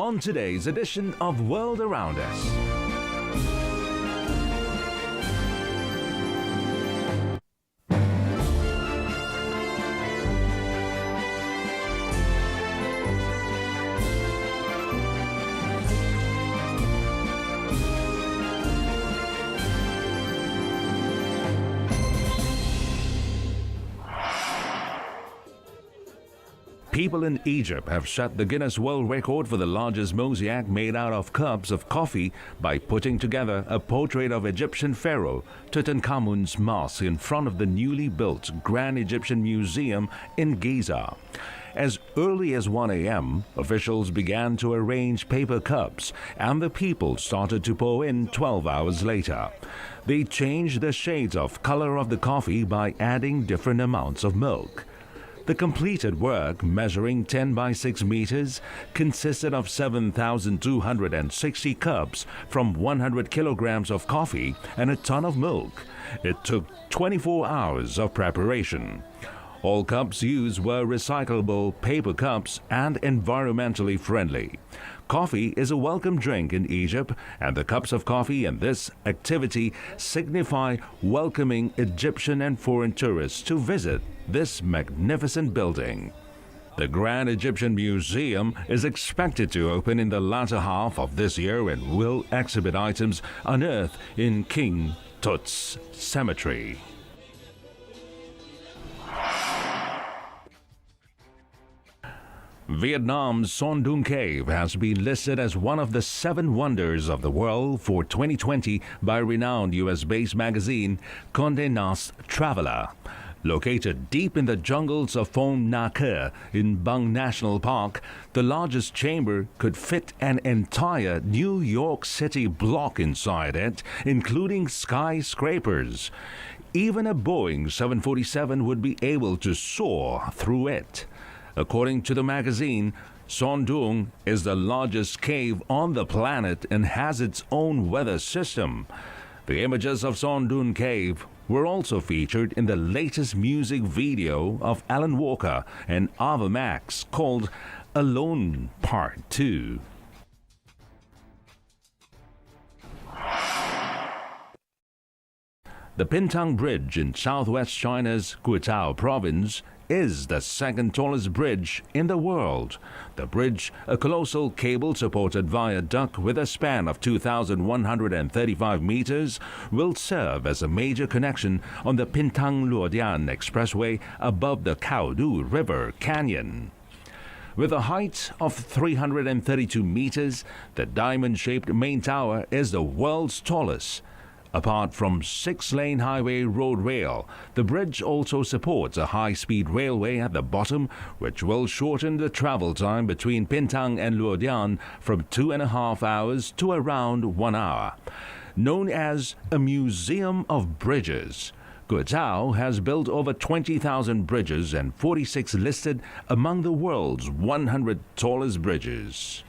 on today's edition of World Around Us. People in Egypt have set the Guinness World Record for the largest mosaic made out of cups of coffee by putting together a portrait of Egyptian pharaoh Tutankhamun's mosque in front of the newly built Grand Egyptian Museum in Giza. As early as 1 a.m., officials began to arrange paper cups, and the people started to pour in 12 hours later. They changed the shades of color of the coffee by adding different amounts of milk. The completed work, measuring 10 by 6 meters, consisted of 7,260 cups from 100 kilograms of coffee and a ton of milk. It took 24 hours of preparation. All cups used were recyclable paper cups and environmentally friendly. Coffee is a welcome drink in Egypt, and the cups of coffee in this activity signify welcoming Egyptian and foreign tourists to visit this magnificent building. The Grand Egyptian Museum is expected to open in the latter half of this year and will exhibit items unearthed in King Tut's cemetery. Vietnam's Son Doong Cave has been listed as one of the 7 wonders of the world for 2020 by renowned US-based magazine Condé Nast Traveler. Located deep in the jungles of Phong Nha Ke in Bang National Park, the largest chamber could fit an entire New York City block inside it, including skyscrapers. Even a Boeing 747 would be able to soar through it. According to the magazine, Son Doong is the largest cave on the planet and has its own weather system. The images of Son Doong Cave were also featured in the latest music video of Alan Walker and Ava Max called Alone Part 2. The Pintang Bridge in southwest China's Guizhou province is the second tallest bridge in the world. The bridge, a colossal cable-supported viaduct with a span of 2,135 meters, will serve as a major connection on the Pintang-Luodian Expressway above the Caodu River Canyon. With a height of 332 meters, the diamond-shaped main tower is the world's tallest. Apart from 6-lane highway road rail, the bridge also supports a high-speed railway at the bottom, which will shorten the travel time between Pintang and Luodian from 2.5 hours to around 1 hour. Known as a Museum of Bridges, Guizhou has built over 20,000 bridges and 46 listed among the world's 100 tallest bridges.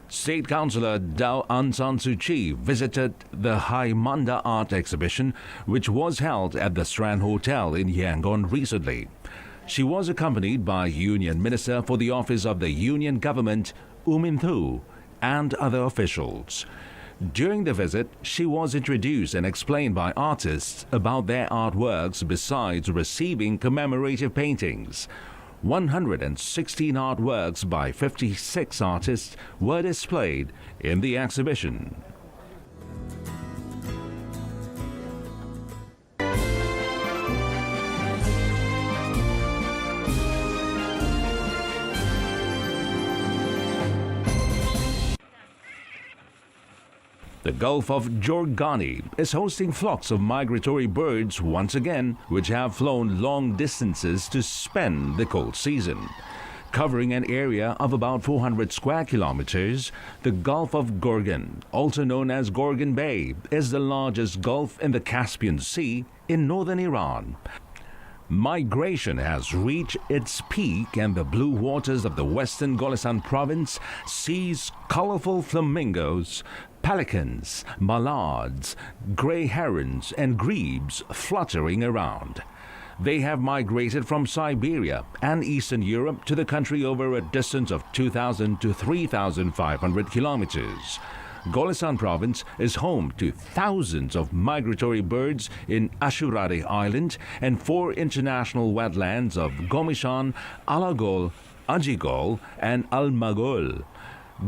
State Councillor Daw Aung San Suu Kyi visited the Haimanda Art Exhibition, which was held at the Strand Hotel in Yangon recently. She was accompanied by Union Minister for the Office of the Union Government, U Min Thu, and other officials. During the visit, she was introduced and explained by artists about their artworks besides receiving commemorative paintings. 116 artworks by 56 artists were displayed in the exhibition. The Gulf of Jorgani is hosting flocks of migratory birds once again, which have flown long distances to spend the cold season. Covering an area of about 400 square kilometers, the Gulf of Gorgan, also known as Gorgan Bay, is the largest gulf in the Caspian Sea in northern Iran. Migration has reached its peak, and the blue waters of the western Khorasan province sees colorful flamingos pelicans, mallards, grey herons and grebes fluttering around. They have migrated from Siberia and Eastern Europe to the country over a distance of 2,000 to 3,500 kilometers. Khorasan province is home to thousands of migratory birds in Ashurade Island and 4 international wetlands of Gomishan, Alagol, Ajigol and Almagol.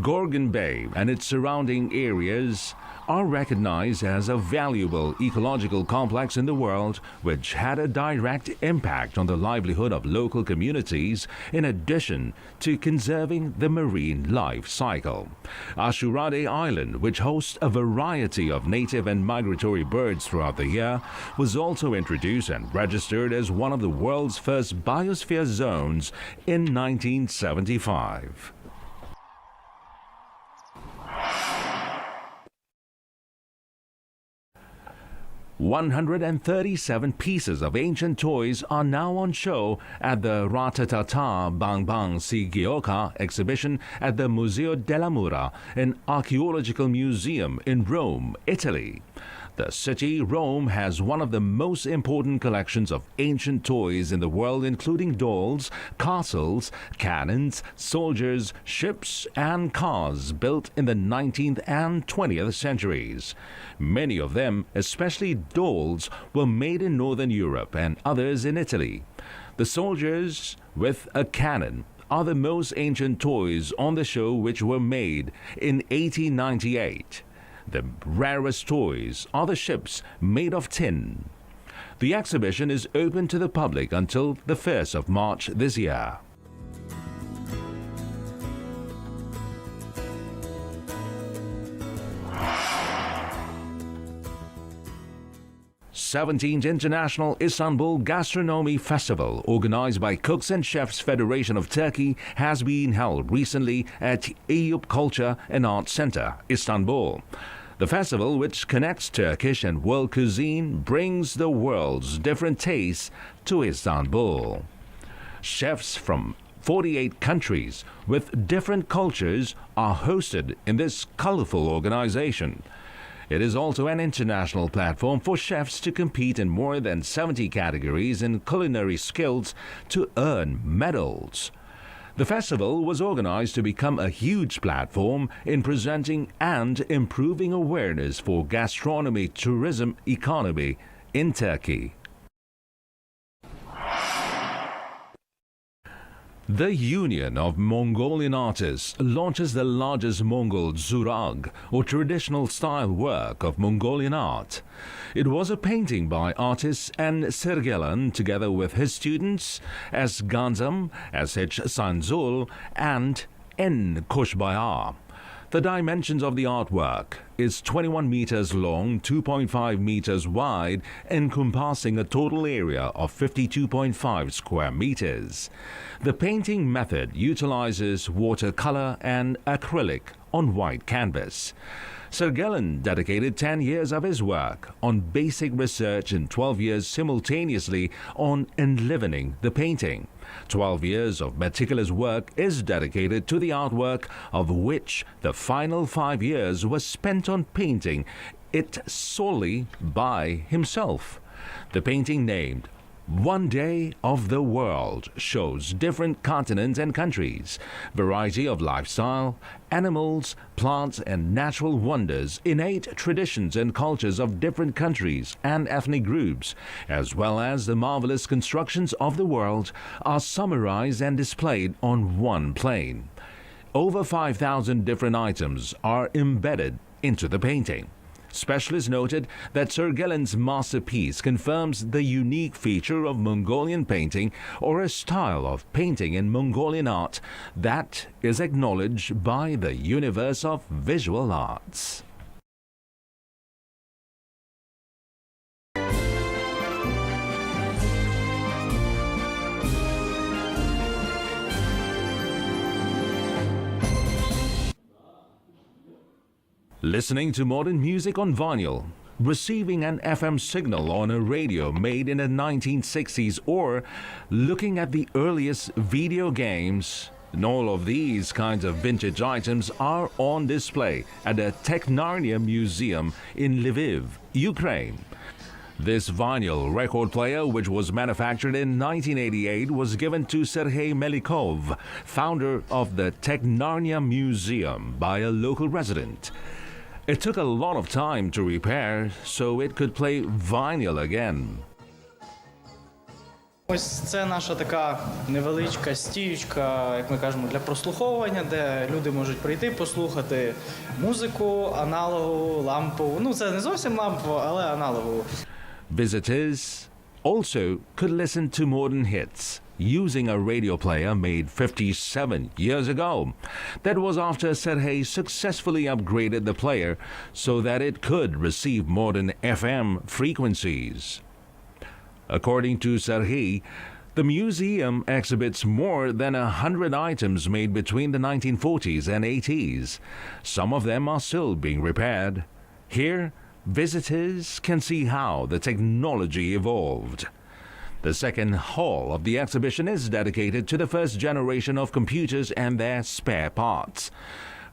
Gorgon Bay and its surrounding areas are recognized as a valuable ecological complex in the world, which had a direct impact on the livelihood of local communities in addition to conserving the marine life cycle. Ashurade Island, which hosts a variety of native and migratory birds throughout the year, was also introduced and registered as one of the world's first biosphere zones in 1975. 137 pieces of ancient toys are now on show at the Ratatata Bang Bang Si Gioca exhibition at the Museo della Mura, an archaeological museum in Rome, Italy. The city, Rome, has one of the most important collections of ancient toys in the world, including dolls, castles, cannons, soldiers, ships, and cars built in the 19th and 20th centuries. Many of them, especially dolls, were made in Northern Europe and others in Italy. The soldiers with a cannon are the most ancient toys on the show, which were made in 1898. The rarest toys are the ships made of tin. The exhibition is open to the public until the 1st of March this year. th International Istanbul Gastronomy Festival, organized by Cooks and Chefs Federation of Turkey, has been held recently at Eyüp Culture and Arts Center, Istanbul. The festival, which connects Turkish and world cuisine, brings the world's different tastes to Istanbul. Chefs from 48 countries with different cultures are hosted in this colorful organization. It is also an international platform for chefs to compete in more than 70 categories in culinary skills to earn medals. The festival was organized to become a huge platform in presenting and improving awareness for gastronomy tourism economy in Turkey. The Union of Mongolian Artists launches the largest Mongol zurag, or traditional style work of Mongolian art. It was a painting by artist N. Sergelan together with his students S. Ganzam, S.H. Sanzul, and N. Koshbayar. The dimensions of the artwork is 21 meters long, 2.5 meters wide, encompassing a total area of 52.5 square meters. The painting method utilizes watercolor and acrylic on white canvas. Sergelan dedicated 10 years of his work on basic research and 12 years simultaneously on enlivening the painting. 12 years of meticulous work is dedicated to the artwork, of which the final 5 years was spent on painting it solely by himself. The painting, named One Day of the World, shows different continents and countries, variety of lifestyle, animals, plants and natural wonders, innate traditions and cultures of different countries and ethnic groups, as well as the marvelous constructions of the world, are summarized and displayed on one plane. Over 5,000 different items are embedded into the painting. Specialists noted that Sergelan's masterpiece confirms the unique feature of Mongolian painting, or a style of painting in Mongolian art that is acknowledged by the universe of visual arts. Listening to modern music on vinyl, receiving an FM signal on a radio made in the 1960s, or looking at the earliest video games And all of these kinds of vintage items are on display at the Technarnia Museum in Lviv, Ukraine. This vinyl record player, which was manufactured in 1988, was given to Sergei Melikov, founder of the Technarnia Museum, by a local resident. It took a lot of time to repair so it could play vinyl again. Ось це наша така невеличка стіючка, як ми кажемо, для прослуховування, де люди можуть прийти, послухати музику, аналогову, лампову. Ну, це не зовсім лампову, але аналогову. Visitors also could listen to modern hits using a radio player made 57 years ago. That was after Sergei successfully upgraded the player so that it could receive modern FM frequencies. According to Sergei, the museum exhibits more than 100 items made between the 1940s and 80s. Some of them are still being repaired. Here, visitors can see how the technology evolved. The second hall of the exhibition is dedicated to the first generation of computers and their spare parts.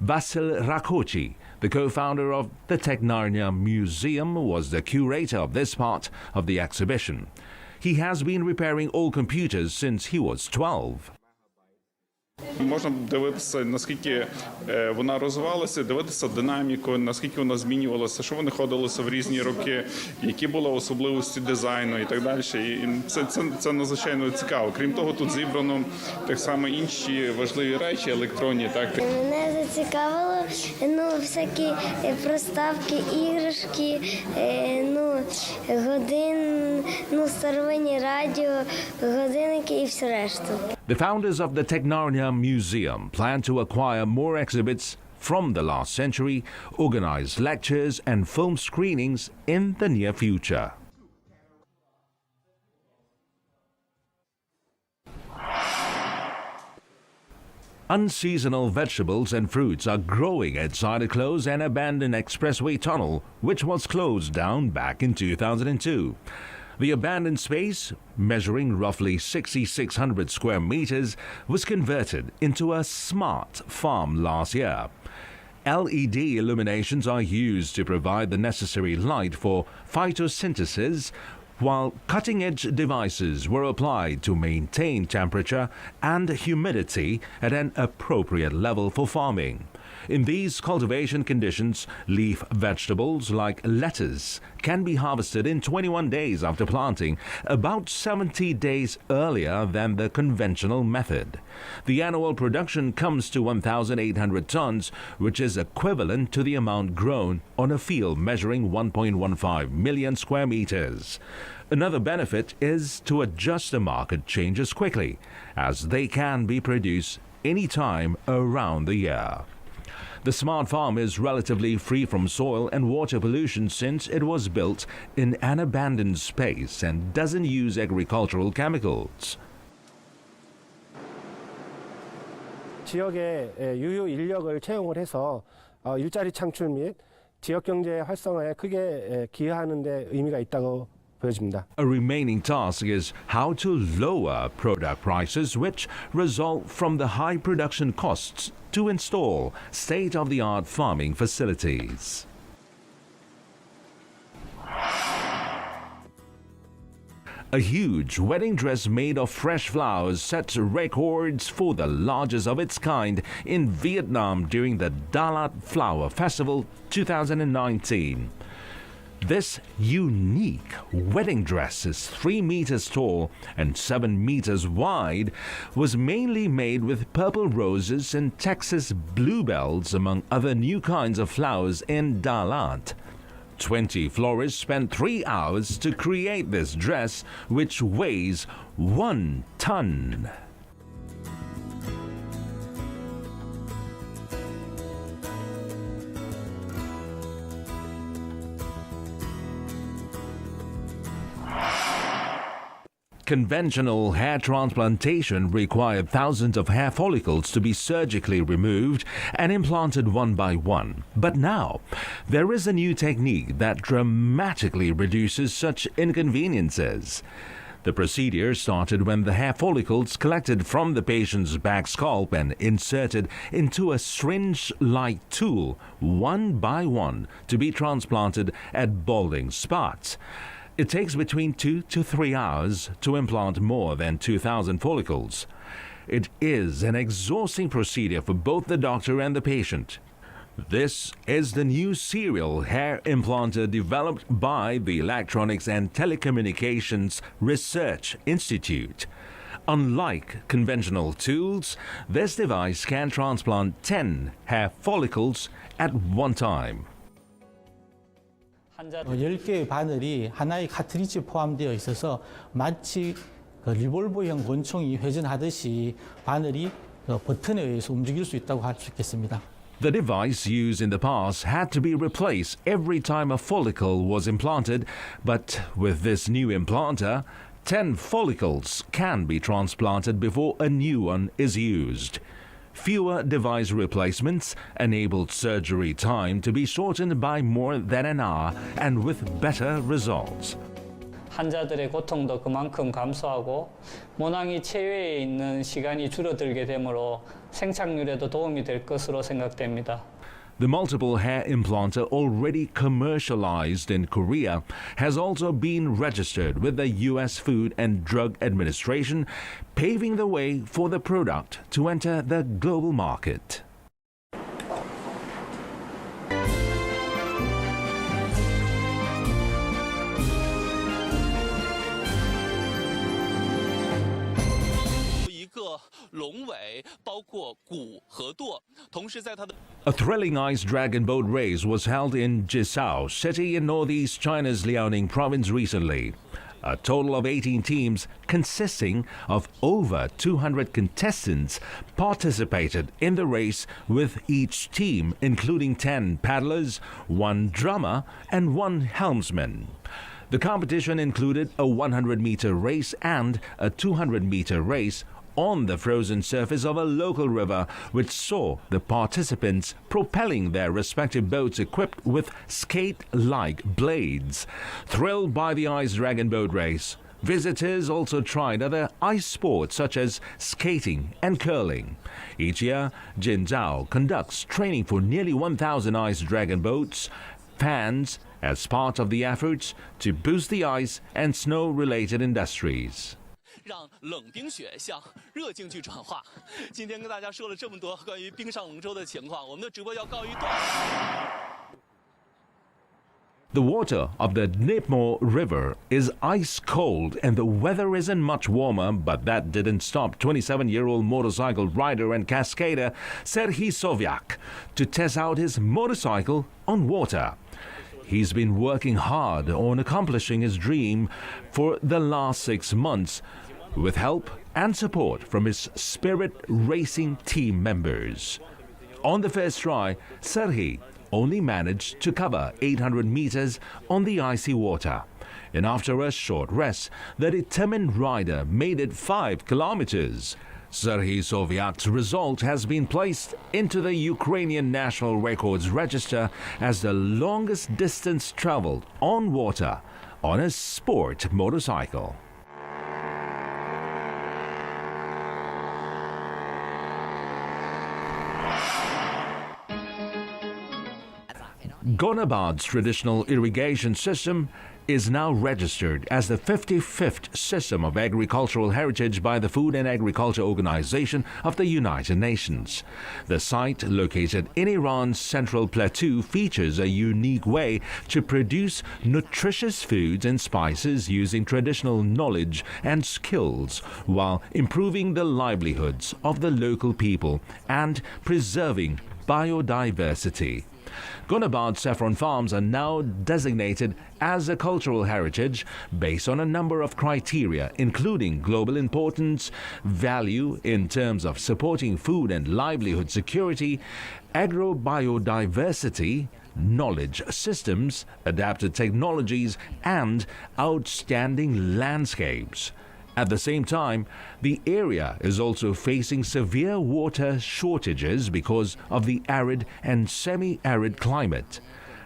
Vasil Rakoczy, the co-founder of the Technarnia Museum, was the curator of this part of the exhibition. He has been repairing all computers since he was 12. Можна дивитися, наскільки вона розвивалася, дивитися динаміку, наскільки вона змінювалася, що вони ходилися в різні роки, які були особливості дизайну і так далі. І це надзвичайно цікаво. Крім того, тут зібрано так само інші важливі речі електронні. Так. Мене зацікавило всякі приставки, іграшки, старовинні радіо, годинники і все решту. The founders of the Technarnia Museum plan to acquire more exhibits from the last century, organize lectures and film screenings in the near future. Unseasonal vegetables and fruits are growing inside a closed and abandoned expressway tunnel, which was closed down back in 2002. The abandoned space, measuring roughly 6,600 square meters, was converted into a smart farm last year. LED illuminations are used to provide the necessary light for photosynthesis, while cutting-edge devices were applied to maintain temperature and humidity at an appropriate level for farming. In these cultivation conditions, leaf vegetables like lettuce can be harvested in 21 days after planting, about 70 days earlier than the conventional method. The annual production comes to 1,800 tons, which is equivalent to the amount grown on a field measuring 1.15 million square meters. Another benefit is to adjust the market changes quickly, as they can be produced any time around the year. The smart farm is relatively free from soil and water pollution since it was built in an abandoned space and doesn't use agricultural chemicals. 지역의 유효 인력을 채용을 해서 일자리 창출 및 지역 경제 활성화에 크게 기여하는 데 의미가 있다고 보여집니다. A remaining task is how to lower product prices which result from the high production costs to install state-of-the-art farming facilities. A huge wedding dress made of fresh flowers sets records for the largest of its kind in Vietnam during the Dalat Flower Festival 2019. This unique wedding dress is 3 meters tall and 7 meters wide, was mainly made with purple roses and Texas bluebells among other new kinds of flowers in Dalat. 20 florists spent 3 hours to create this dress, which weighs 1 ton. Conventional hair transplantation required thousands of hair follicles to be surgically removed and implanted one by one. But now, there is a new technique that dramatically reduces such inconveniences. The procedure started when the hair follicles collected from the patient's back scalp and inserted into a syringe-like tool, one by one, to be transplanted at balding spots. It takes between 2 to 3 hours to implant more than 2,000 follicles. It is an exhausting procedure for both the doctor and the patient. This is the new serial hair implanter developed by the Electronics and Telecommunications Research Institute. Unlike conventional tools, this device can transplant 10 hair follicles at one time. 10개의 바늘이 하나의 카트리지에 포함되어 있어서 마치 리볼버형 권총이 회전하듯이 바늘이 버튼에 의해서 움직일 수 있다고 할 수 있겠습니다. The device used in the past had to be replaced every time a follicle was implanted, but with this new implanter, 10 follicles can be transplanted before a new one is used. Fewer device replacements enabled surgery time to be shortened by more than an hour and with better results. 환자들의 고통도 그만큼 감소하고 모낭이 체외에 있는 시간이 줄어들게 되므로 생착률에도 도움이 될 것으로 생각됩니다. The multiple hair implanter already commercialized in Korea has also been registered with the U.S. Food and Drug Administration, paving the way for the product to enter the global market. A thrilling ice dragon boat race was held in Jisao City in northeast China's Liaoning province recently. A total of 18 teams consisting of over 200 contestants participated in the race, with each team including 10 paddlers, 1 drummer and 1 helmsman. The competition included a 100-meter race and a 200-meter race on the frozen surface of a local river, which saw the participants propelling their respective boats equipped with skate-like blades. Thrilled by the ice dragon boat race, visitors also tried other ice sports such as skating and curling. Each year, Jinzhou conducts training for nearly 1,000 ice dragon boats fans as part of the efforts to boost the ice and snow-related industries. 让冷冰雪向热竞技转化。今天跟大家说了这么多关于冰上龙舟的情况，我们的直播要告一段落。 The water of the Dnipro River is ice cold and the weather isn't much warmer, but that didn't stop 27-year-old motorcycle rider and cascader Serhiy Sovyak to test out his motorcycle on water. He's been working hard on accomplishing his dream for the last 6 months, with help and support from his Spirit Racing team members. On the first try, Serhiy only managed to cover 800 meters on the icy water. And after a short rest, the determined rider made it 5 kilometers. Serhiy Sovyak's result has been placed into the Ukrainian National Records Register as the longest distance traveled on water on a sport motorcycle. GONABAD's traditional irrigation system is now registered as the 55th System of Agricultural Heritage by the Food and Agriculture Organization of the United Nations. The site, located in Iran's Central Plateau, features a unique way to produce nutritious foods and spices using traditional knowledge and skills, while improving the livelihoods of the local people and preserving biodiversity. GONABAD saffron farms are now designated as a cultural heritage based on a number of criteria, including global importance, value in terms of supporting food and livelihood security, agrobiodiversity, knowledge systems, adapted technologies, and outstanding landscapes. At the same time, the area is also facing severe water shortages because of the arid and semi-arid climate.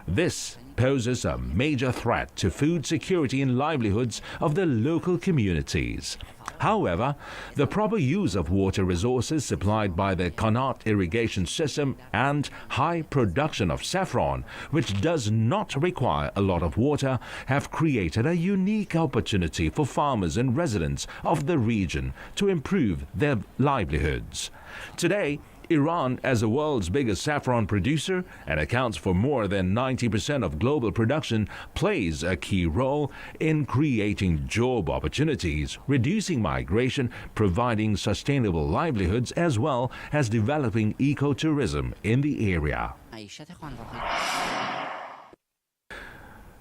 This poses a major threat to food security and livelihoods of the local communities. However, the proper use of water resources supplied by the Connaught irrigation system and high production of saffron, which does not require a lot of water, have created a unique opportunity for farmers and residents of the region to improve their livelihoods. Today, Iran, as the world's biggest saffron producer and accounts for more than 90% of global production, plays a key role in creating job opportunities, reducing migration, providing sustainable livelihoods, as well as developing ecotourism in the area.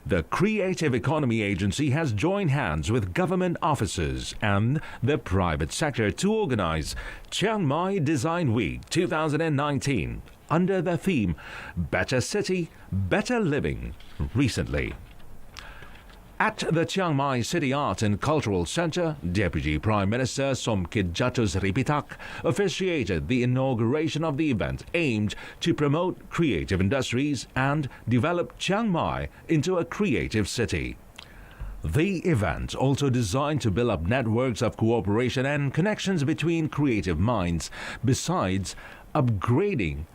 The Creative Economy Agency has joined hands with government officers and the private sector to organize Chiang Mai Design Week 2019 under the theme Better City, Better Living recently. At the Chiang Mai City Art and Cultural Center, Deputy Prime Minister Somkit Jatursripitak officiated the inauguration of the event aimed to promote creative industries and develop Chiang Mai into a creative city. The event, also designed to build up networks of cooperation and connections between creative minds, besides upgrading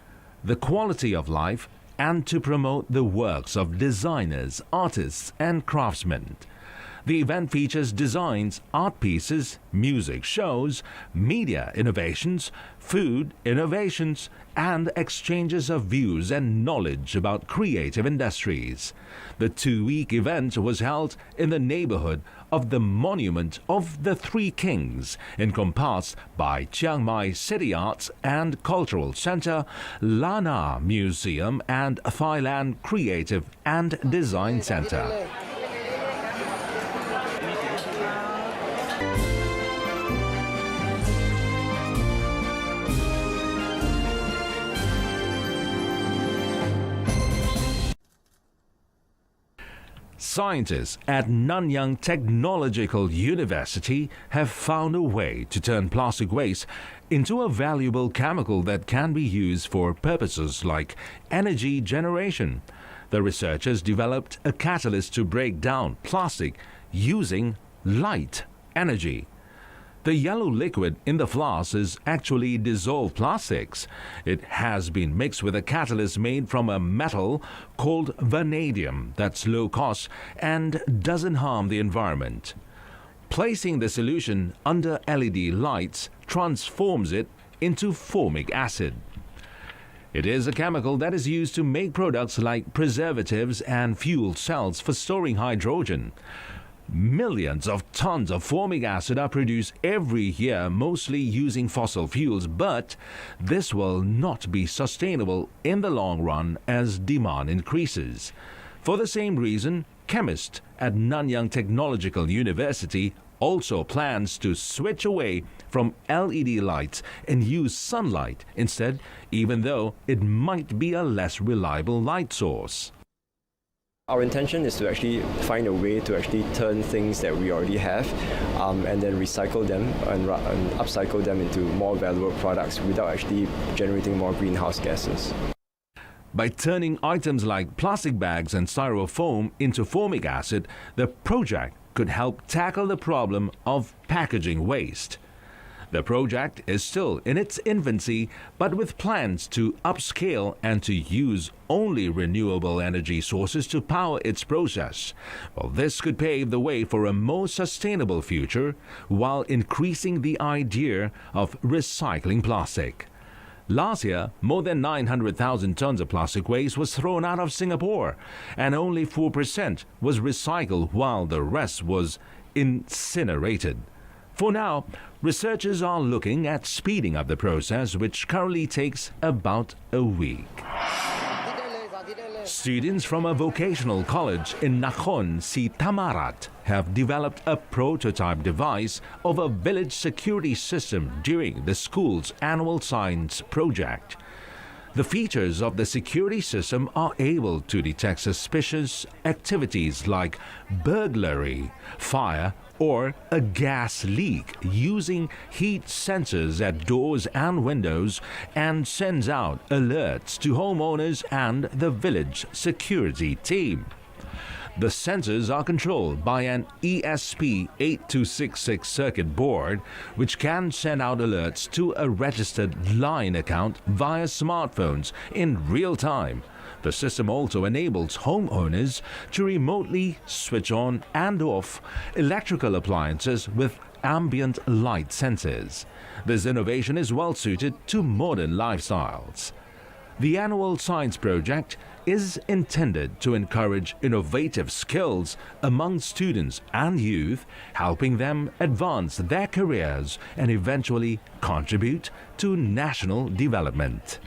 the quality of life and to promote the works of designers, artists, and craftsmen. The event features designs, art pieces, music shows, media innovations, food innovations, and exchanges of views and knowledge about creative industries. The two-week event was held in the neighborhood of the Monument of the Three Kings, encompassed by Chiang Mai City Arts and Cultural Center, Lana Museum, and Thailand Creative and Design Center. Scientists at Nanyang Technological University have found a way to turn plastic waste into a valuable chemical that can be used for purposes like energy generation. The researchers developed a catalyst to break down plastic using light energy. The yellow liquid in the flask is actually dissolved plastics. It has been mixed with a catalyst made from a metal called vanadium that's low cost and doesn't harm the environment. Placing the solution under LED lights transforms it into formic acid. It is a chemical that is used to make products like preservatives and fuel cells for storing hydrogen. Millions of tons of formic acid are produced every year, mostly using fossil fuels, but this will not be sustainable in the long run as demand increases. For the same reason, chemists at Nanyang Technological University also plans to switch away from LED lights and use sunlight instead, even though it might be a less reliable light source. Our intention is to actually find a way to actually turn things that we already have and then recycle them and upcycle them into more valuable products without actually generating more greenhouse gases. By turning items like plastic bags and styrofoam into formic acid, the project could help tackle the problem of packaging waste. The project is still in its infancy, but with plans to upscale and to use only renewable energy sources to power its process. Well, this could pave the way for a more sustainable future while increasing the idea of recycling plastic. Last year, more than 900,000 tons of plastic waste was thrown out of Singapore, and only 4% was recycled while the rest was incinerated. For now, researchers are looking at speeding up the process, which currently takes about a week. Students from a vocational college in Nakhon Si Tamarat have developed a prototype device of a village security system during the school's annual science project. The features of the security system are able to detect suspicious activities like burglary, fire, or a gas leak using heat sensors at doors and windows and sends out alerts to homeowners and the village security team. The sensors are controlled by an ESP8266 circuit board, which can send out alerts to a registered line account via smartphones in real time. The system also enables homeowners to remotely switch on and off electrical appliances with ambient light sensors. This innovation is well suited to modern lifestyles. The annual science project is intended to encourage innovative skills among students and youth, helping them advance their careers and eventually contribute to national development.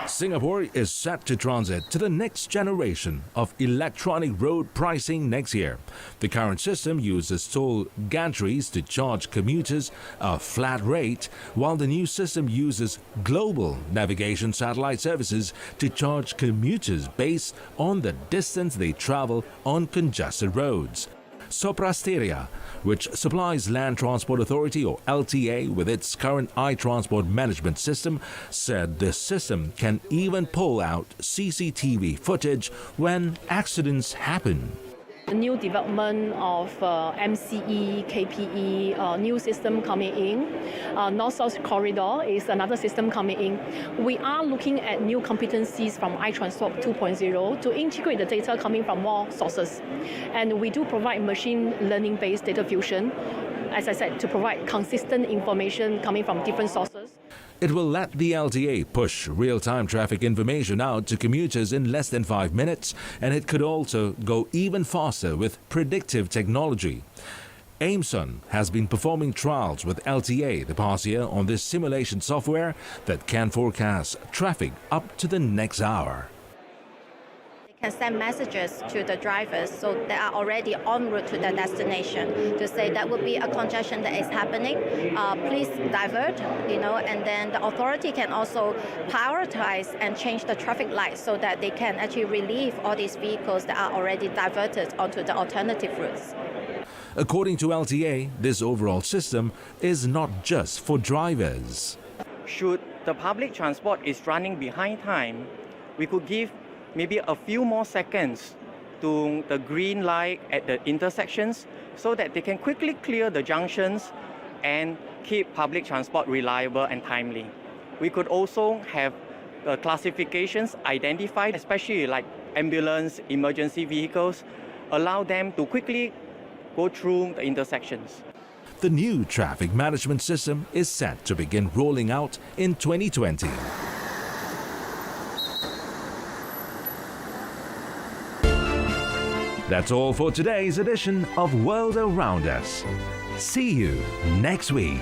Singapore is set to transit to the next generation of electronic road pricing next year. The current system uses toll gantries to charge commuters a flat rate, while the new system uses global navigation satellite services to charge commuters based on the distance they travel on congested roads. Soprasteria, which supplies Land Transport Authority or LTA with its current iTransport management system, said the system can even pull out CCTV footage when accidents happen. The new development of MCE, KPE, new system coming in. North-South Corridor is another system coming in. We are looking at new competencies from iTransport 2.0 to integrate the data coming from more sources. And we do provide machine learning-based data fusion, as I said, to provide consistent information coming from different sources. It will let the LTA push real-time traffic information out to commuters in less than 5 minutes, and it could also go even faster with predictive technology. Aimson has been performing trials with LTA the past year on this simulation software that can forecast traffic up to the next hour. Can send messages to the drivers so they are already en route to their destination to say that would be a congestion that is happening, please divert, and then the authority can also prioritize and change the traffic lights so that they can actually relieve all these vehicles that are already diverted onto the alternative routes. According to LTA, this overall system is not just for drivers. Should the public transport is running behind time, we could give maybe a few more seconds to the green light at the intersections so that they can quickly clear the junctions and keep public transport reliable and timely. We could also have classifications identified, especially like ambulance, emergency vehicles, allow them to quickly go through the intersections. The new traffic management system is set to begin rolling out in 2020. That's all for today's edition of World Around Us. See you next week.